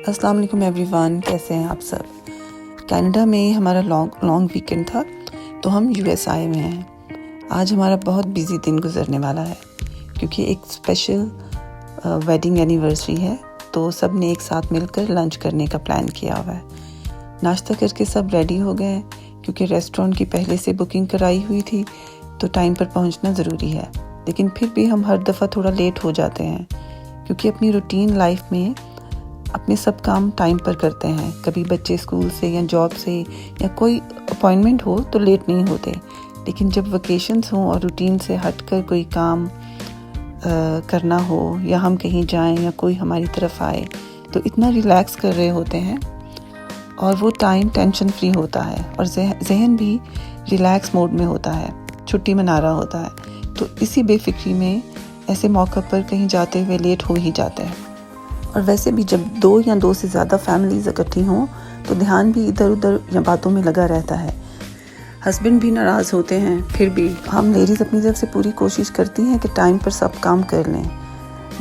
अस्सलाम वालेकुम एवरीवन, कैसे हैं आप सब। कनाडा में हमारा लॉन्ग वीकेंड था तो हम यूएस आए हुए हैं। आज हमारा बहुत बिजी दिन गुजरने वाला है क्योंकि एक स्पेशल वेडिंग एनिवर्सरी है, तो सब ने एक साथ मिलकर लंच करने का प्लान किया हुआ है। नाश्ता करके सब रेडी हो गए क्योंकि रेस्टोरेंट की पहले से बुकिंग कराई हुई थी, तो टाइम पर पहुंचना ज़रूरी है। लेकिन फिर भी हम हर दफ़ा थोड़ा लेट हो जाते हैं क्योंकि अपनी रूटीन लाइफ में अपने सब काम टाइम पर करते हैं। कभी बच्चे स्कूल से या जॉब से या कोई अपॉइंटमेंट हो तो लेट नहीं होते, लेकिन जब वेकेशंस हों और रूटीन से हटकर कोई काम करना हो या हम कहीं जाएं या कोई हमारी तरफ आए तो इतना रिलैक्स कर रहे होते हैं और वो टाइम टेंशन फ्री होता है और जहन भी रिलैक्स मोड में होता है, छुट्टी मना रहा होता है। तो इसी बेफिक्री में ऐसे मौक़े पर कहीं जाते हुए लेट हो ही जाते हैं। और वैसे भी जब दो या दो से ज़्यादा फैमिलीज़ इकट्ठी हों तो ध्यान भी इधर उधर या बातों में लगा रहता है। हस्बैंड भी नाराज़ होते हैं, फिर भी हम लेडीज़ अपनी तरफ से पूरी कोशिश करती हैं कि टाइम पर सब काम कर लें,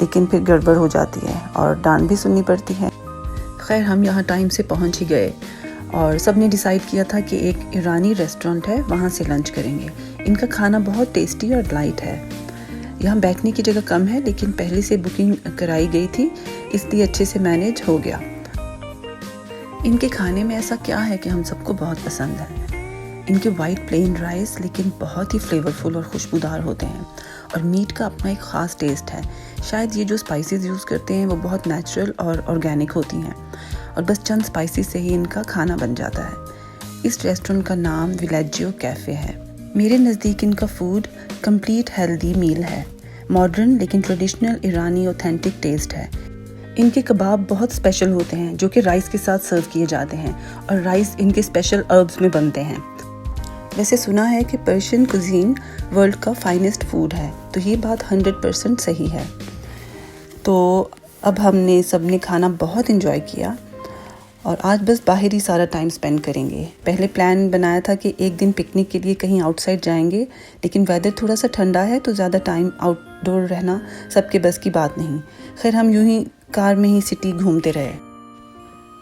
लेकिन फिर गड़बड़ हो जाती है और डांट भी सुननी पड़ती है। खैर, हम यहाँ टाइम से पहुँच ही गए और सब ने डिसाइड किया था कि एक ईरानी रेस्टोरेंट है, वहाँ से लंच करेंगे। इनका खाना बहुत टेस्टी और लाइट है। यहाँ बैठने की जगह कम है, लेकिन पहले से बुकिंग कराई गई थी, इसलिए अच्छे से मैनेज हो गया। इनके खाने में ऐसा क्या है कि हम सबको बहुत पसंद है। इनके वाइट प्लेन राइस लेकिन बहुत ही फ्लेवरफुल और खुशबूदार होते हैं और मीट का अपना एक ख़ास टेस्ट है। शायद ये जो स्पाइसेस यूज़ करते हैं वो बहुत नेचुरल और ऑर्गेनिक होती हैं और बस चंद स्पाइसेस से ही इनका खाना बन जाता है। इस रेस्टोरेंट का नाम विलेजियो कैफ़े है। मेरे नज़दीक इनका फूड कंप्लीट हेल्दी मील है, मॉडर्न लेकिन ट्रेडिशनल ईरानी ऑथेंटिक टेस्ट है। इनके कबाब बहुत स्पेशल होते हैं जो कि राइस के साथ सर्व किए जाते हैं और राइस इनके स्पेशल हर्ब्स में बनते हैं। वैसे सुना है कि पर्शियन कुजीन वर्ल्ड का फाइनेस्ट फूड है, तो ये बात 100% सही है। तो अब हमने सबने खाना बहुत एंजॉय किया और आज बस बाहर ही सारा टाइम स्पेंड करेंगे। पहले प्लान बनाया था कि एक दिन पिकनिक के लिए कहीं आउटसाइड जाएंगे, लेकिन वेदर थोड़ा सा ठंडा है तो ज़्यादा टाइम आउटडोर रहना सबके बस की बात नहीं। खैर, हम यूं ही कार में ही सिटी घूमते रहे।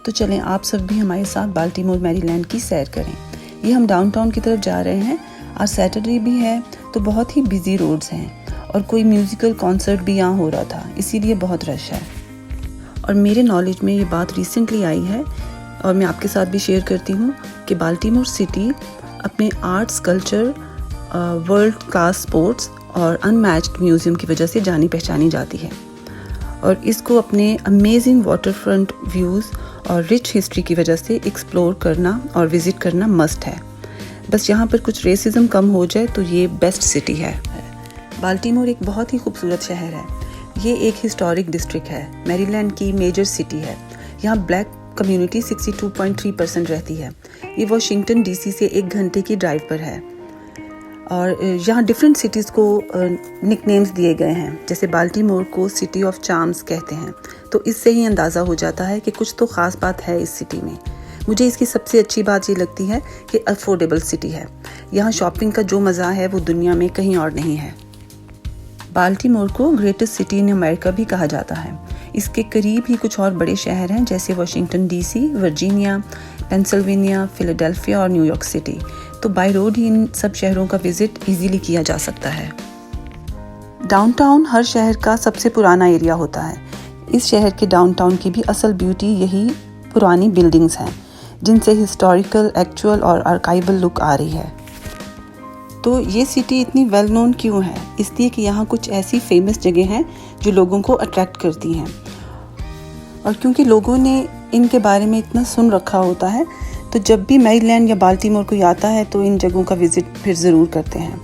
तो चलें आप सब भी हमारे साथ बाल्टीमोर मैरीलैंड की सैर करें। ये हम डाउनटाउन की तरफ जा रहे हैं। आज सैटरडे भी है तो बहुत ही बिजी रोड्स हैं और कोई म्यूज़िकल कॉन्सर्ट भी यहाँ हो रहा था, इसीलिए बहुत रश है। और मेरे नॉलेज में ये बात रिसेंटली आई है और मैं आपके साथ भी शेयर करती हूँ कि बाल्टीमोर सिटी अपने arts, culture, world class sports और अनमैच्ड म्यूज़ियम की वजह से जानी पहचानी जाती है और इसको अपने अमेजिंग वाटरफ्रंट व्यूज़ और रिच हिस्ट्री की वजह से एक्सप्लोर करना और विज़िट करना मस्ट है। बस यहाँ पर कुछ रेसिज्म कम हो जाए तो ये बेस्ट सिटी है। बाल्टीमोर एक बहुत ही खूबसूरत शहर है। ये एक हिस्टोरिक डिस्ट्रिक्ट है, मैरीलैंड की मेजर सिटी है। यहाँ ब्लैक कम्युनिटी 62.3% रहती है। ये वॉशिंगटन डीसी से 1 घंटे की ड्राइव पर है और यहाँ डिफरेंट सिटीज़ को निकनेम्स दिए गए हैं। जैसे बाल्टीमोर को सिटी ऑफ चार्म्स कहते हैं, तो इससे ही अंदाज़ा हो जाता है कि कुछ तो ख़ास बात है इस सिटी में। मुझे इसकी सबसे अच्छी बात ये लगती है कि अफोर्डेबल सिटी है। यहाँ शॉपिंग का जो मज़ा है वो दुनिया में कहीं और नहीं है। बाल्टीमोर को ग्रेटेस्ट सिटी इन अमेरिका भी कहा जाता है। इसके करीब ही कुछ और बड़े शहर हैं जैसे Washington DC, Virginia, Pennsylvania, Philadelphia और न्यूयॉर्क सिटी। तो बाय रोड ही इन सब शहरों का विजिट इजीली किया जा सकता है। डाउनटाउन हर शहर का सबसे पुराना एरिया होता है। इस शहर के डाउनटाउन की भी असल ब्यूटी यही पुरानी बिल्डिंग्स हैं जिनसे हिस्टोरिकल, एक्चुअल और आर्काइवल लुक आ रही है। तो ये सिटी इतनी वेल नोन क्यों है? इसलिए कि यहाँ कुछ ऐसी फेमस जगह हैं जो लोगों को अट्रैक्ट करती हैं और क्योंकि लोगों ने इनके बारे में इतना सुन रखा होता है, तो जब भी मैरीलैंड या बाल्टीमोर कोई आता है तो इन जगहों का विज़िट फिर ज़रूर करते हैं।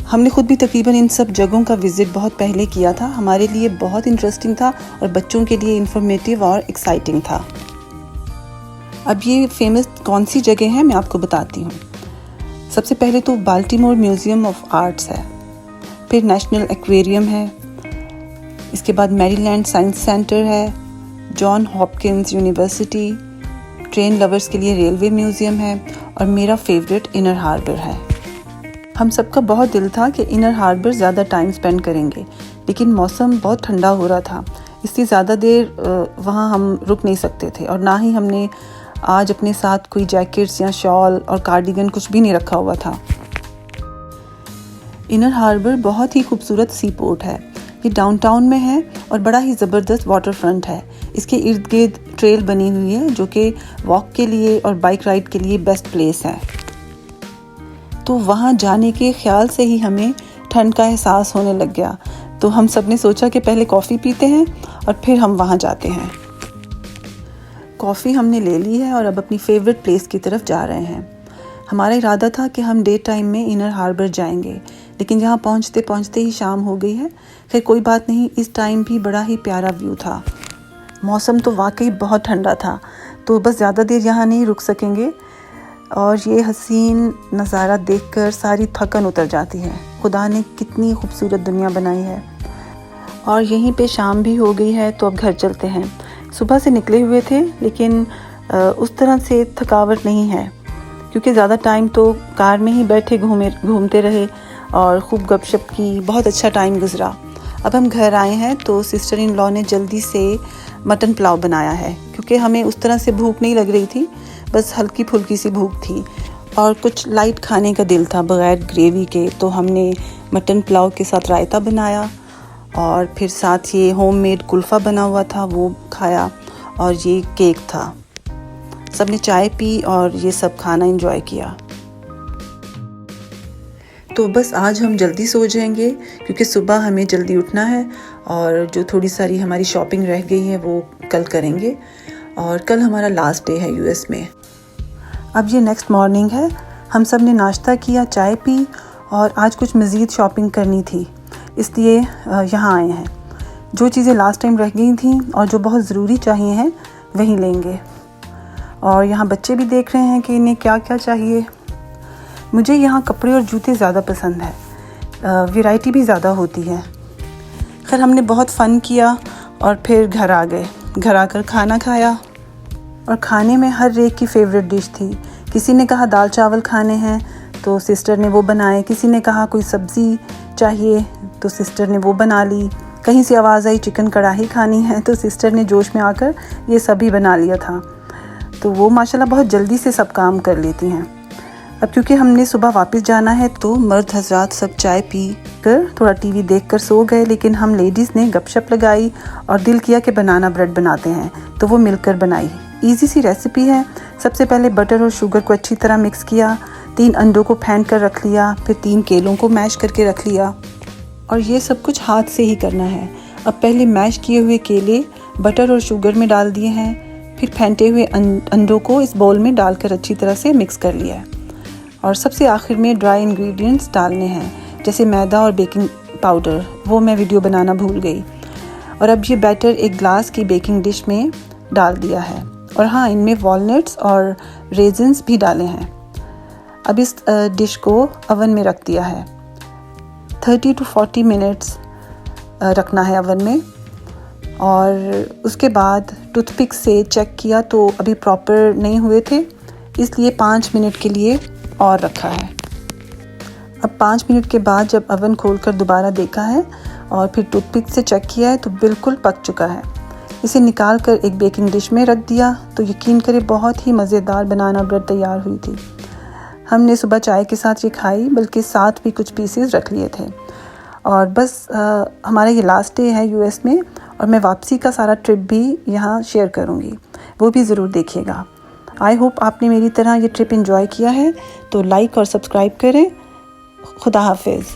हमने खुद भी तकरीबन इन सब जगहों का विज़िट बहुत पहले किया था। हमारे लिए बहुत इंटरेस्टिंग था और बच्चों के लिए इंफॉर्मेटिव और एक्साइटिंग था। अब ये फेमस कौन सी जगह है मैं आपको बताती हूँ। सबसे पहले तो बाल्टीमोर म्यूज़ियम ऑफ आर्ट्स है, फिर नेशनल एक्वेरियम है, इसके बाद मैरीलैंड साइंस सेंटर है, John Hopkins university, train lovers के लिए रेलवे म्यूज़ियम है और मेरा फेवरेट इनर हार्बर है। हम सबका बहुत दिल था कि इनर हार्बर ज़्यादा टाइम स्पेंड करेंगे, लेकिन मौसम बहुत ठंडा हो रहा था, इसलिए ज़्यादा देर वहाँ हम रुक नहीं सकते थे, और ना ही हमने आज अपने साथ कोई जैकेट्स या शॉल और कार्डिगन कुछ भी नहीं रखा हुआ था। इनर हार्बर बहुत ही खूबसूरत सी पोर्ट है। ये डाउनटाउन में है और बड़ा ही ज़बरदस्त वाटर फ्रंट है। इसके इर्द गिर्द ट्रेल बनी हुई है जो कि वॉक के लिए और बाइक राइड के लिए बेस्ट प्लेस है। तो वहाँ जाने के ख्याल से ही हमें ठंड का एहसास होने लग गया। तो हम सब ने सोचा कि पहले कॉफ़ी पीते हैं और फिर हम वहाँ जाते हैं। कॉफ़ी हमने ले ली है और अब अपनी फेवरेट प्लेस की तरफ जा रहे हैं। हमारा इरादा था कि हम डे टाइम में इनर हार्बर जाएंगे, लेकिन यहाँ पहुँचते पहुँचते ही शाम हो गई है। खैर कोई बात नहीं, इस टाइम भी बड़ा ही प्यारा व्यू था। मौसम तो वाकई बहुत ठंडा था, तो बस ज़्यादा देर यहाँ नहीं रुक सकेंगे, और ये हसीन नज़ारा देखकर सारी थकन उतर जाती है। खुदा ने कितनी खूबसूरत दुनिया बनाई है। और यहीं पे शाम भी हो गई है, तो अब घर चलते हैं। सुबह से निकले हुए थे, लेकिन उस तरह से थकावट नहीं है, क्योंकि ज़्यादा टाइम तो कार में ही बैठे घूमते रहे और खूब गपशप की। बहुत अच्छा टाइम गुजरा। अब हम घर आए हैं तो सिस्टर इन लॉ ने जल्दी से मटन पुलाव बनाया है, क्योंकि हमें उस तरह से भूख नहीं लग रही थी, बस हल्की फुल्की सी भूख थी और कुछ लाइट खाने का दिल था बग़ैर ग्रेवी के। तो हमने मटन पुलाव के साथ रायता बनाया और फिर साथ ये होममेड कुल्फ़ा बना हुआ था वो खाया, और ये केक था। सब ने चाय पी और ये सब खाना एंजॉय किया। तो बस आज हम जल्दी सो जाएंगे, क्योंकि सुबह हमें जल्दी उठना है, और जो थोड़ी सारी हमारी शॉपिंग रह गई है वो कल करेंगे। और कल हमारा लास्ट डे है यूएस में। अब ये नेक्स्ट मॉर्निंग है। हम सब ने नाश्ता किया, चाय पी, और आज कुछ मज़ीद शॉपिंग करनी थी, इसलिए यहाँ आए हैं। जो चीज़ें लास्ट टाइम रह गई थी और जो बहुत ज़रूरी चाहिए हैं वहीं लेंगे। और यहाँ बच्चे भी देख रहे हैं कि इन्हें क्या क्या चाहिए। मुझे यहाँ कपड़े और जूते ज़्यादा पसंद है, वैरायटी भी ज़्यादा होती है। खैर हमने बहुत फ़न किया और फिर घर आ गए। घर आकर खाना खाया, और खाने में हर एक की फेवरेट डिश थी। किसी ने कहा दाल चावल खाने हैं तो सिस्टर ने वो बनाए, किसी ने कहा कोई सब्ज़ी चाहिए तो सिस्टर ने वो बना ली। कहीं से आवाज़ आई चिकन कढ़ाई खानी है तो सिस्टर ने जोश में आकर ये सभी बना लिया था। तो वो माशाल्लाह बहुत जल्दी से सब काम कर लेती हैं। अब क्योंकि हमने सुबह वापस जाना है तो मर्द हजरात सब चाय पी कर थोड़ा टीवी देखकर सो गए, लेकिन हम लेडीज़ ने गपशप लगाई और दिल किया कि बनाना ब्रेड बनाते हैं, तो वो मिलकर बनाई। इजी सी रेसिपी है। सबसे पहले बटर और शुगर को अच्छी तरह मिक्स किया, 3 अंडों को फेंट कर रख लिया, फिर 3 केलों को मैश करके रख लिया, और ये सब कुछ हाथ से ही करना है। अब पहले मैश किए हुए केले बटर और शुगर में डाल दिए हैं, फिर फेंटे हुए अंडों को इस बाउल में डालकर अच्छी तरह से मिक्स कर लिया है, और सबसे आखिर में ड्राई इंग्रेडिएंट्स डालने हैं, जैसे मैदा और बेकिंग पाउडर। वो मैं वीडियो बनाना भूल गई। और अब ये बैटर एक ग्लास की बेकिंग डिश में डाल दिया है, और हाँ, इनमें वॉलनट्स और रेजिन्स भी डाले हैं। अब इस डिश को ओवन में रख दिया है। 30 to 40 मिनट्स रखना है ओवन में, और उसके बाद टूथपिक से चेक किया तो अभी प्रॉपर नहीं हुए थे, इसलिए 5 मिनट के लिए और रखा है। अब 5 मिनट के बाद जब ओवन खोलकर दोबारा देखा है और फिर टूथपिक से चेक किया है तो बिल्कुल पक चुका है। इसे निकाल कर एक बेकिंग डिश में रख दिया तो यकीन करें बहुत ही मज़ेदार बनाना ब्रेड तैयार हुई थी। हमने सुबह चाय के साथ ये खाई, बल्कि साथ भी कुछ पीसेस रख लिए थे। और बस हमारा ये लास्ट डे है यूएस में, और मैं वापसी का सारा ट्रिप भी यहाँ शेयर करूँगी, वो भी ज़रूर देखिएगा। आई होप आपने मेरी तरह ये ट्रिप एंजॉय किया है, तो लाइक और सब्सक्राइब करें। खुदा हाफिज़।